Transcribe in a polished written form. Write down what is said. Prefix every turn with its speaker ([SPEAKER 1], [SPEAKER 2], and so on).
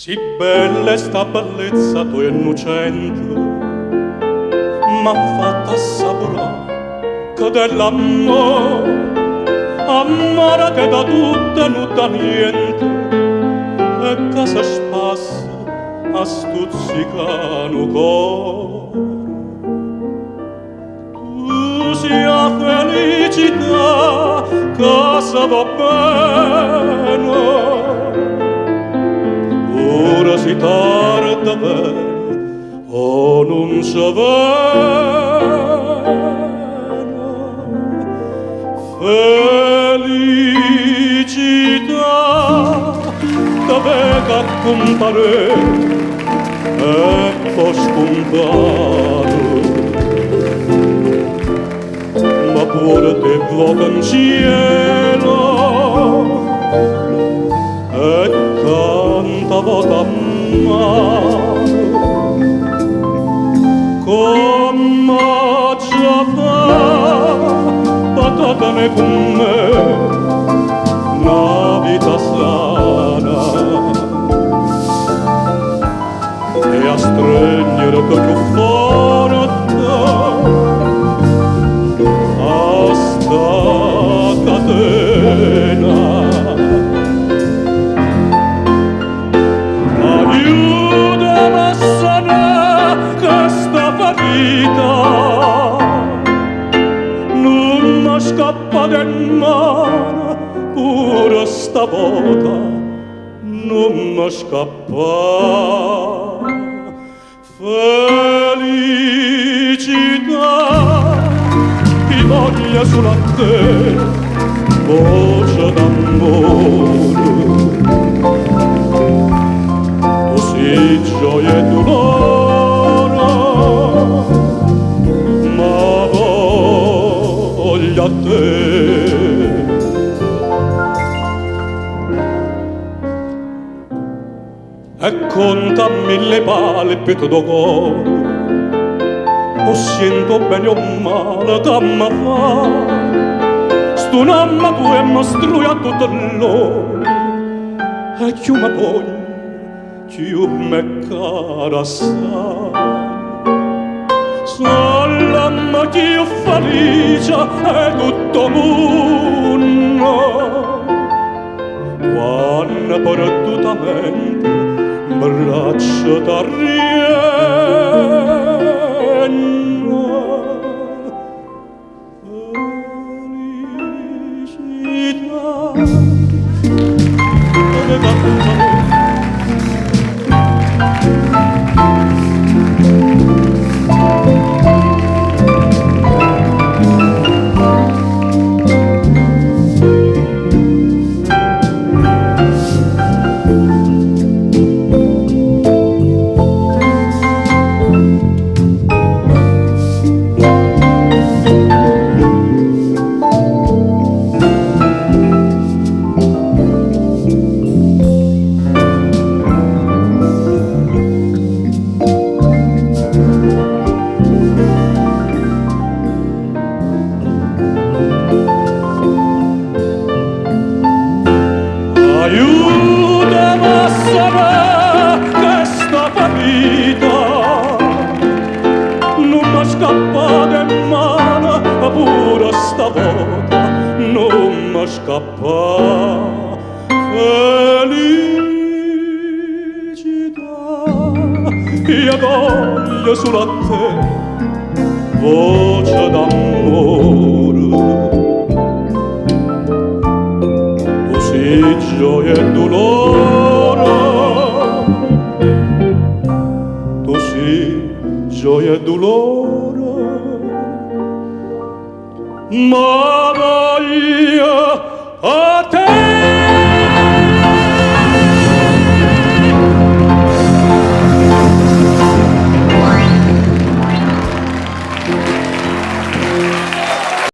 [SPEAKER 1] Sì bella è sta bellezza tua innocente, m'ha fatta assaporare che dell'amore, amore che da tutto non da niente, e che si spassa a stuzzicano cuore. Tu sia felicità che se va bene, ora si tarda bene o non si vede. Felicità dove che compare e poi scompare, ma pure te voca in cielo e canta vota mano, come già fa patatame con me una vita sana, e a stringere che più forte a sta catena. Aiutami a sanare questa ferita, non mi scappa di mano pure stavolta, non mi scappa. Felicità ti voglia sulla te, voce d'amore, tu sei gioia e dolore, ma voglia te. E conta mille palpiti d'cuore, o sento bene o male che mi fa, sto mamma tu e mi strui a tutto l'ore, e più mi poi, più mi cara sai. Salama che io felice e tutto mondo, quando perdutamente braccia t'arrienno. Felicità aiutami a sanare questa ferita, non mi scappa di mano pure stavolta, non mi scappa. Felicità io voglio solo a te, voce d'amore, gioia e dolore, tu sei gioia e dolore.